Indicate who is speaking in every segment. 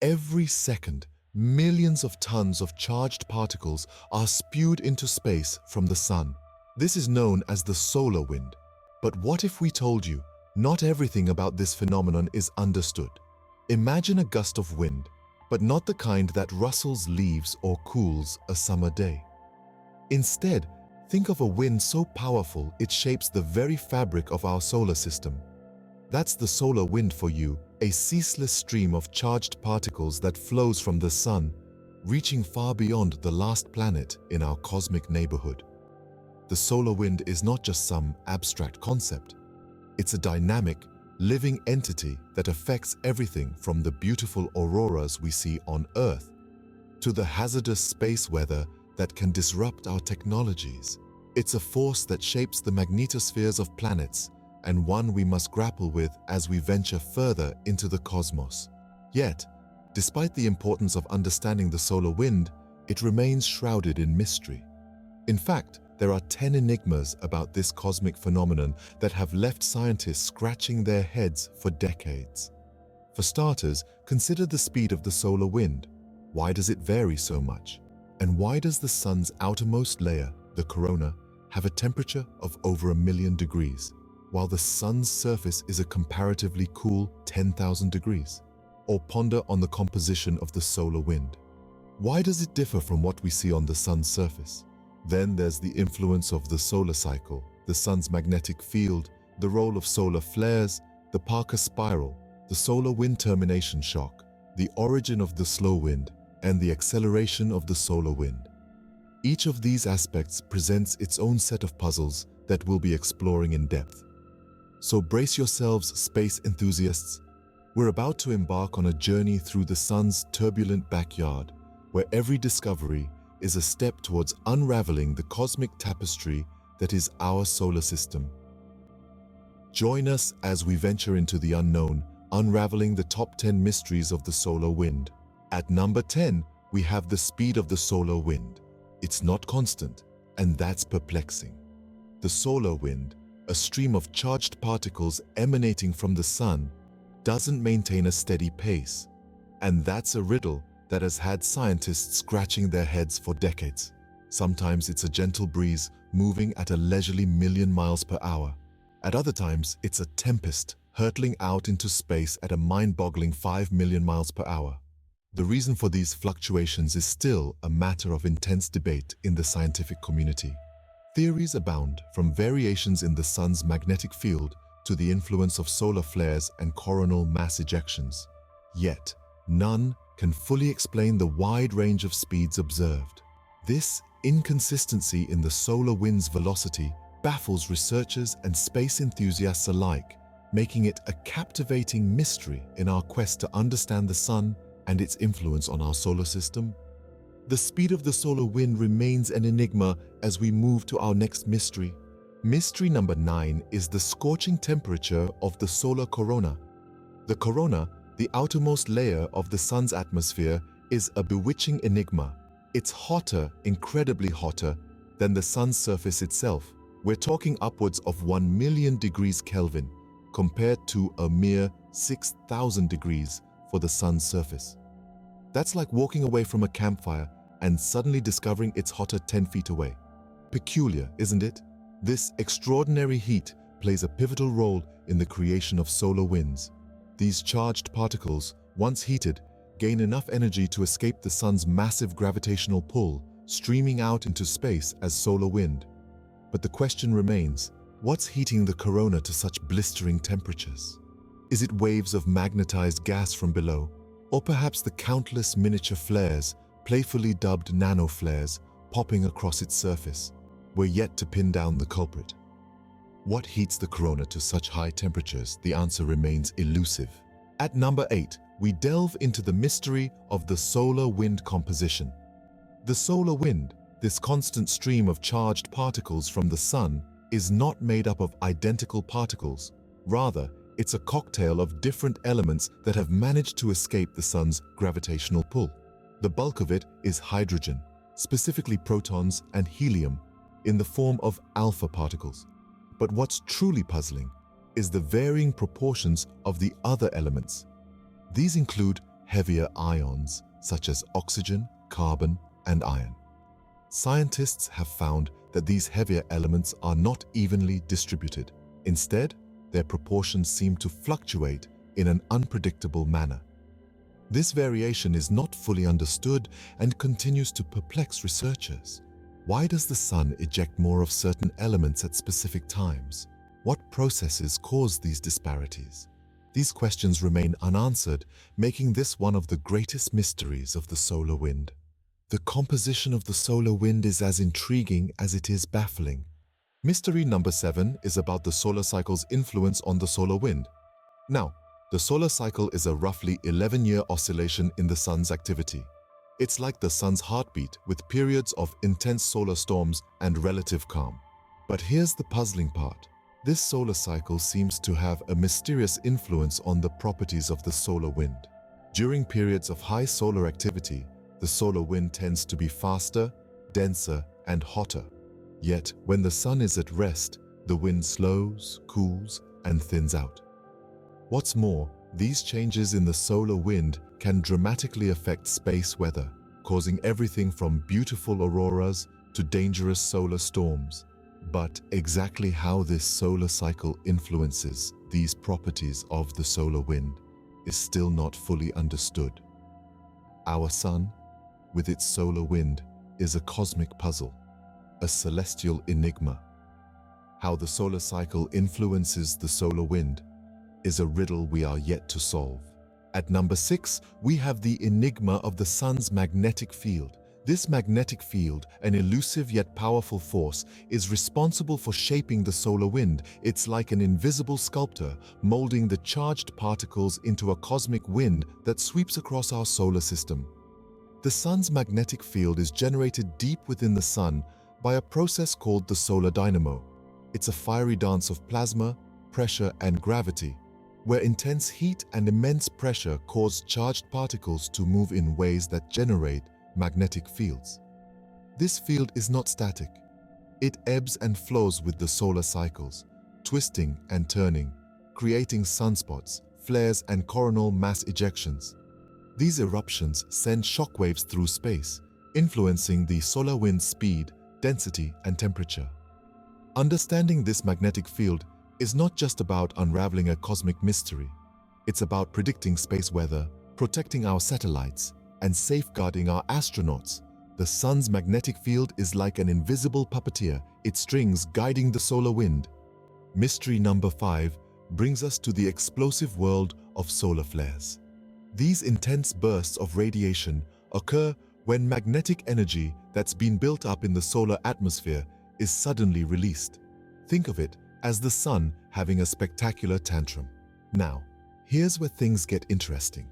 Speaker 1: Every second, millions of tons of charged particles are spewed into space from the sun. This is known as the solar wind. But what if we told you not everything about this phenomenon is understood? Imagine a gust of wind, but not the kind that rustles leaves or cools a summer day. Instead, think of a wind so powerful it shapes the very fabric of our solar system. That's the solar wind for you, a ceaseless stream of charged particles that flows from the sun, reaching far beyond the last planet in our cosmic neighborhood. The solar wind is not just some abstract concept. It's a dynamic, living entity that affects everything from the beautiful auroras we see on Earth to the hazardous space weather that can disrupt our technologies. It's a force that shapes the magnetospheres of planets, and one we must grapple with as we venture further into the cosmos. Yet, despite the importance of understanding the solar wind, it remains shrouded in mystery. In fact, there are 10 enigmas about this cosmic phenomenon that have left scientists scratching their heads for decades. For starters, consider the speed of the solar wind. Why does it vary so much? And why does the sun's outermost layer, the corona, have a temperature of over 1,000,000 degrees, while the sun's surface is a comparatively cool 10,000 degrees? Or ponder on the composition of the solar wind. Why does it differ from what we see on the sun's surface? Then there's the influence of the solar cycle, the sun's magnetic field, the role of solar flares, the Parker spiral, the solar wind termination shock, the origin of the slow wind, and the acceleration of the solar wind. Each of these aspects presents its own set of puzzles that we'll be exploring in depth. So brace yourselves, space enthusiasts. We're about to embark on a journey through the sun's turbulent backyard, where every discovery is a step towards unraveling the cosmic tapestry that is our solar system. Join us as we venture into the unknown, unraveling the top 10 mysteries of the solar wind. At number 10, we have the speed of the solar wind. It's not constant, and that's perplexing. The solar wind, a stream of charged particles emanating from the sun, doesn't maintain a steady pace. And that's a riddle that has had scientists scratching their heads for decades. Sometimes it's a gentle breeze moving at a leisurely 1,000,000 miles per hour. At other times, it's a tempest hurtling out into space at a mind-boggling 5,000,000 miles per hour. The reason for these fluctuations is still a matter of intense debate in the scientific community. Theories abound, from variations in the sun's magnetic field to the influence of solar flares and coronal mass ejections. Yet, none can fully explain the wide range of speeds observed. This inconsistency in the solar wind's velocity baffles researchers and space enthusiasts alike, making it a captivating mystery in our quest to understand the sun and its influence on our solar system. The speed of the solar wind remains an enigma as we move to our next mystery. Mystery number 9 is the scorching temperature of the solar corona. The corona, the outermost layer of the sun's atmosphere, is a bewitching enigma. It's hotter, incredibly hotter, than the sun's surface itself. We're talking upwards of 1,000,000 degrees Kelvin, compared to a mere 6,000 degrees for the sun's surface. That's like walking away from a campfire and suddenly discovering it's hotter 10 feet away. Peculiar, isn't it? This extraordinary heat plays a pivotal role in the creation of solar winds. These charged particles, once heated, gain enough energy to escape the sun's massive gravitational pull, streaming out into space as solar wind. But the question remains, what's heating the corona to such blistering temperatures? Is it waves of magnetized gas from below, or perhaps the countless miniature flares, playfully dubbed nanoflares, popping across its surface? We're yet to pin down the culprit. What heats the corona to such high temperatures? The answer remains elusive. At number 8, we delve into the mystery of the solar wind composition. The solar wind, this constant stream of charged particles from the sun, is not made up of identical particles. Rather, it's a cocktail of different elements that have managed to escape the sun's gravitational pull. The bulk of it is hydrogen, specifically protons and helium, in the form of alpha particles. But what's truly puzzling is the varying proportions of the other elements. These include heavier ions such as oxygen, carbon, and iron. Scientists have found that these heavier elements are not evenly distributed. Instead, their proportions seem to fluctuate in an unpredictable manner. This variation is not fully understood and continues to perplex researchers. Why does the Sun eject more of certain elements at specific times? What processes cause these disparities? These questions remain unanswered, making this one of the greatest mysteries of the solar wind. The composition of the solar wind is as intriguing as it is baffling. Mystery number 7 is about the solar cycle's influence on the solar wind. Now, the solar cycle is a roughly 11-year oscillation in the Sun's activity. It's like the Sun's heartbeat, with periods of intense solar storms and relative calm. But here's the puzzling part. This solar cycle seems to have a mysterious influence on the properties of the solar wind. During periods of high solar activity, the solar wind tends to be faster, denser, and hotter. Yet, when the Sun is at rest, the wind slows, cools, and thins out. What's more, these changes in the solar wind can dramatically affect space weather, causing everything from beautiful auroras to dangerous solar storms. But exactly how this solar cycle influences these properties of the solar wind is still not fully understood. Our Sun, with its solar wind, is a cosmic puzzle, a celestial enigma. How the solar cycle influences the solar wind is a riddle we are yet to solve. At number 6, we have the enigma of the Sun's magnetic field. This magnetic field, an elusive yet powerful force, is responsible for shaping the solar wind. It's like an invisible sculptor, molding the charged particles into a cosmic wind that sweeps across our solar system. The Sun's magnetic field is generated deep within the Sun by a process called the solar dynamo. It's a fiery dance of plasma, pressure, and gravity, where intense heat and immense pressure cause charged particles to move in ways that generate magnetic fields. This field is not static. It ebbs and flows with the solar cycles, twisting and turning, creating sunspots, flares, and coronal mass ejections. These eruptions send shockwaves through space, influencing the solar wind's speed, density, and temperature. Understanding this magnetic field is not just about unraveling a cosmic mystery. It's about predicting space weather, protecting our satellites, and safeguarding our astronauts. The Sun's magnetic field is like an invisible puppeteer, its strings guiding the solar wind. Mystery number 5 brings us to the explosive world of solar flares. These intense bursts of radiation occur when magnetic energy that's been built up in the solar atmosphere is suddenly released. Think of it as the Sun having a spectacular tantrum. Now, here's where things get interesting.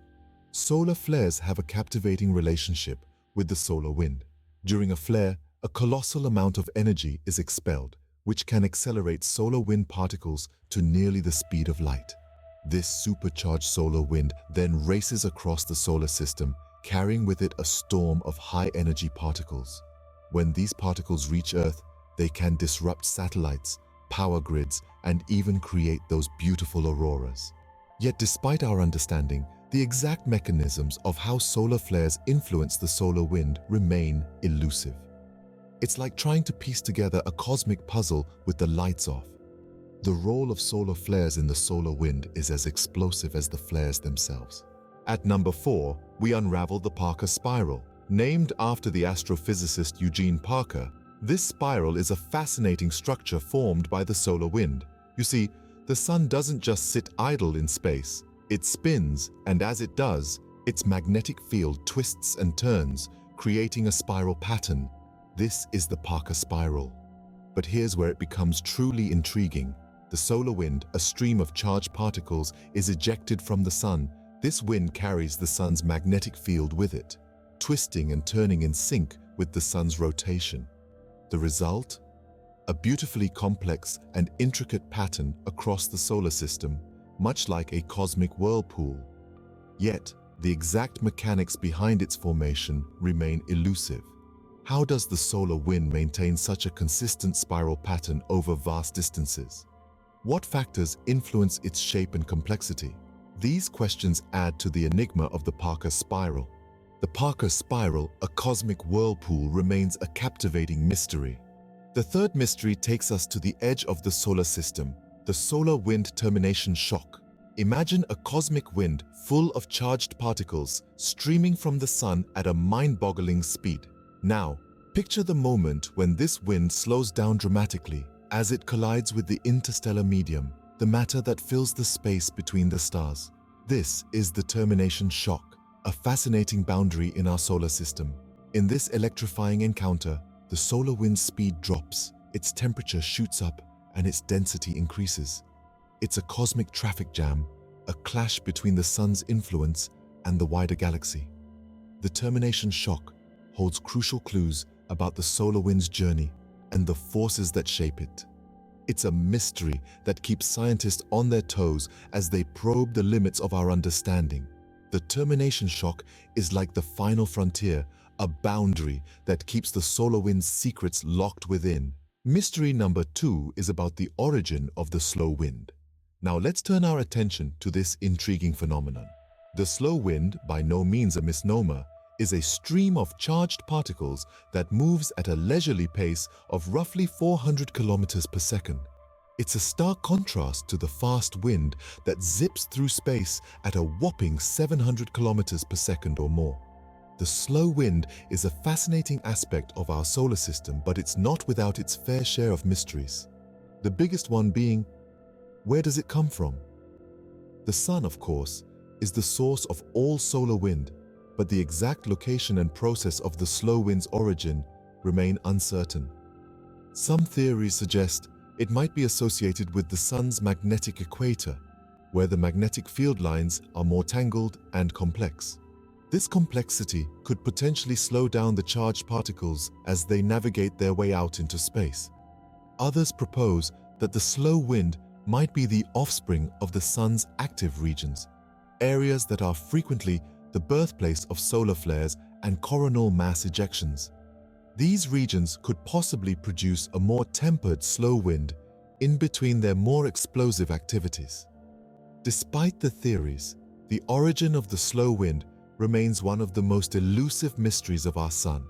Speaker 1: Solar flares have a captivating relationship with the solar wind. During a flare, a colossal amount of energy is expelled, which can accelerate solar wind particles to nearly the speed of light. This supercharged solar wind then races across the solar system, carrying with it a storm of high-energy particles. When these particles reach Earth, they can disrupt satellites, power grids, and even create those beautiful auroras. Yet despite our understanding, the exact mechanisms of how solar flares influence the solar wind remain elusive. It's like trying to piece together a cosmic puzzle with the lights off. The role of solar flares in the solar wind is as explosive as the flares themselves. At number 4, we unravel the Parker spiral. Named after the astrophysicist Eugene Parker, this spiral is a fascinating structure formed by the solar wind. You see, the Sun doesn't just sit idle in space. It spins, and as it does, its magnetic field twists and turns, creating a spiral pattern. This is the Parker spiral. But here's where it becomes truly intriguing. The solar wind, a stream of charged particles, is ejected from the Sun. This wind carries the Sun's magnetic field with it, twisting and turning in sync with the Sun's rotation. The result? A beautifully complex and intricate pattern across the solar system, much like a cosmic whirlpool. Yet, the exact mechanics behind its formation remain elusive. How does the solar wind maintain such a consistent spiral pattern over vast distances? What factors influence its shape and complexity? These questions add to the enigma of the Parker spiral. The Parker spiral, a cosmic whirlpool, remains a captivating mystery. The third mystery takes us to the edge of the solar system, the solar wind termination shock. Imagine a cosmic wind full of charged particles streaming from the sun at a mind-boggling speed. Now, picture the moment when this wind slows down dramatically as it collides with the interstellar medium, the matter that fills the space between the stars. This is the termination shock, a fascinating boundary in our solar system. In this electrifying encounter, the solar wind's speed drops, its temperature shoots up, and its density increases. It's a cosmic traffic jam, a clash between the sun's influence and the wider galaxy. The termination shock holds crucial clues about the solar wind's journey and the forces that shape it. It's a mystery that keeps scientists on their toes as they probe the limits of our understanding. The termination shock is like the final frontier, a boundary that keeps the solar wind's secrets locked within. Mystery number 2 is about the origin of the slow wind. Now let's turn our attention to this intriguing phenomenon. The slow wind, by no means a misnomer, is a stream of charged particles that moves at a leisurely pace of roughly 400 kilometers per second. It's a stark contrast to the fast wind that zips through space at a whopping 700 kilometers per second or more. The slow wind is a fascinating aspect of our solar system, but it's not without its fair share of mysteries. The biggest one being, where does it come from? The sun, of course, is the source of all solar wind, but the exact location and process of the slow wind's origin remain uncertain. Some theories suggest it might be associated with the sun's magnetic equator, where the magnetic field lines are more tangled and complex. This complexity could potentially slow down the charged particles as they navigate their way out into space. Others propose that the slow wind might be the offspring of the sun's active regions, areas that are frequently the birthplace of solar flares and coronal mass ejections. These regions could possibly produce a more tempered slow wind in between their more explosive activities. Despite the theories, the origin of the slow wind remains one of the most elusive mysteries of our sun.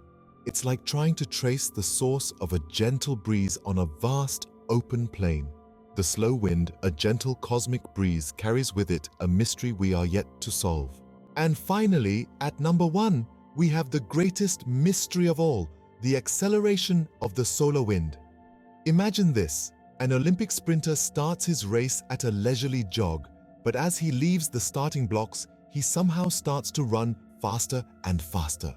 Speaker 1: It's like trying to trace the source of a gentle breeze on a vast, open plain. The slow wind, a gentle cosmic breeze, carries with it a mystery we are yet to solve. And finally, at number 1, we have the greatest mystery of all, the acceleration of the solar wind. Imagine this: an Olympic sprinter starts his race at a leisurely jog, but as he leaves the starting blocks, he somehow starts to run faster and faster.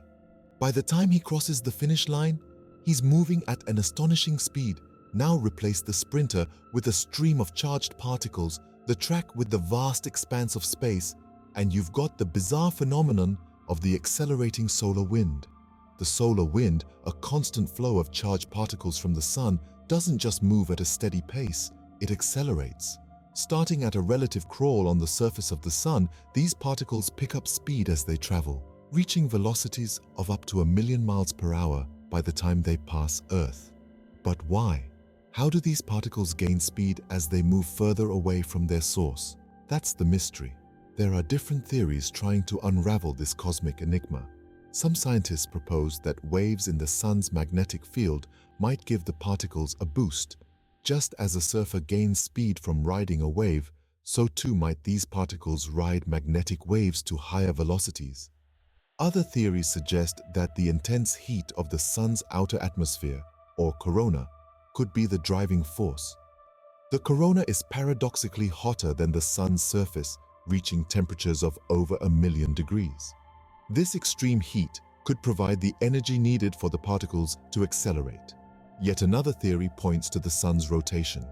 Speaker 1: By the time he crosses the finish line, he's moving at an astonishing speed. Now replace the sprinter with a stream of charged particles, the track with the vast expanse of space, and you've got the bizarre phenomenon of the accelerating solar wind. The solar wind, a constant flow of charged particles from the sun, doesn't just move at a steady pace, it accelerates. Starting at a relative crawl on the surface of the sun, these particles pick up speed as they travel, reaching velocities of up to 1,000,000 miles per hour by the time they pass Earth. But why? How do these particles gain speed as they move further away from their source? That's the mystery. There are different theories trying to unravel this cosmic enigma. Some scientists propose that waves in the sun's magnetic field might give the particles a boost. Just as a surfer gains speed from riding a wave, so too might these particles ride magnetic waves to higher velocities. Other theories suggest that the intense heat of the sun's outer atmosphere, or corona, could be the driving force. The corona is paradoxically hotter than the sun's surface, reaching temperatures of over 1,000,000 degrees. This extreme heat could provide the energy needed for the particles to accelerate. Yet another theory points to the sun's rotation.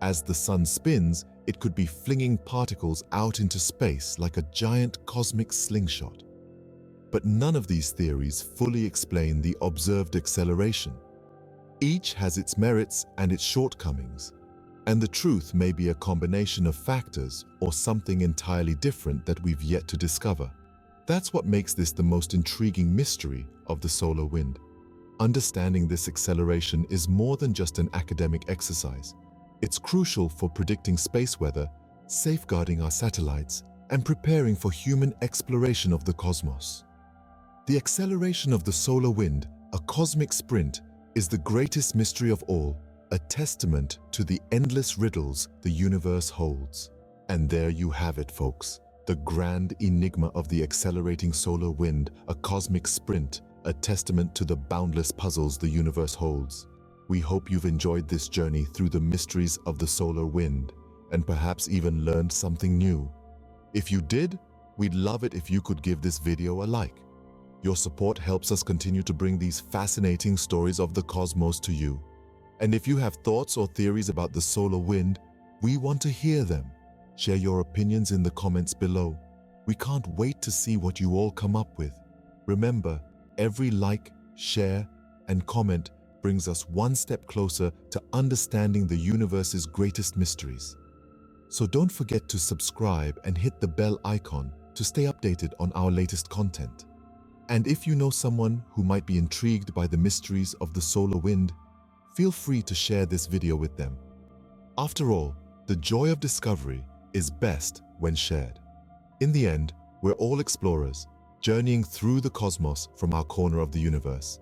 Speaker 1: As the sun spins, it could be flinging particles out into space like a giant cosmic slingshot. But none of these theories fully explain the observed acceleration. Each has its merits and its shortcomings, and the truth may be a combination of factors or something entirely different that we've yet to discover. That's what makes this the most intriguing mystery of the solar wind. Understanding this acceleration is more than just an academic exercise. It's crucial for predicting space weather, safeguarding our satellites, and preparing for human exploration of the cosmos. The acceleration of the solar wind, a cosmic sprint, is the greatest mystery of all, a testament to the endless riddles the universe holds. And there you have it, folks, the grand enigma of the accelerating solar wind, a cosmic sprint, a testament to the boundless puzzles the universe holds. We hope you've enjoyed this journey through the mysteries of the solar wind, and perhaps even learned something new. If you did, we'd love it if you could give this video a like. Your support helps us continue to bring these fascinating stories of the cosmos to you. And if you have thoughts or theories about the solar wind, we want to hear them. Share your opinions in the comments below. We can't wait to see what you all come up with. Remember, every like, share, and comment brings us one step closer to understanding the universe's greatest mysteries. So don't forget to subscribe and hit the bell icon to stay updated on our latest content. And if you know someone who might be intrigued by the mysteries of the solar wind, feel free to share this video with them. After all, the joy of discovery is best when shared. In the end, we're all explorers, journeying through the cosmos from our corner of the universe.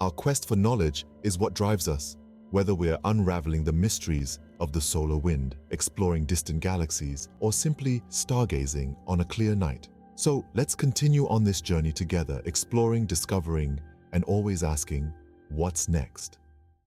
Speaker 1: Our quest for knowledge is what drives us, whether we're unraveling the mysteries of the solar wind, exploring distant galaxies, or simply stargazing on a clear night. So let's continue on this journey together, exploring, discovering, and always asking, what's next?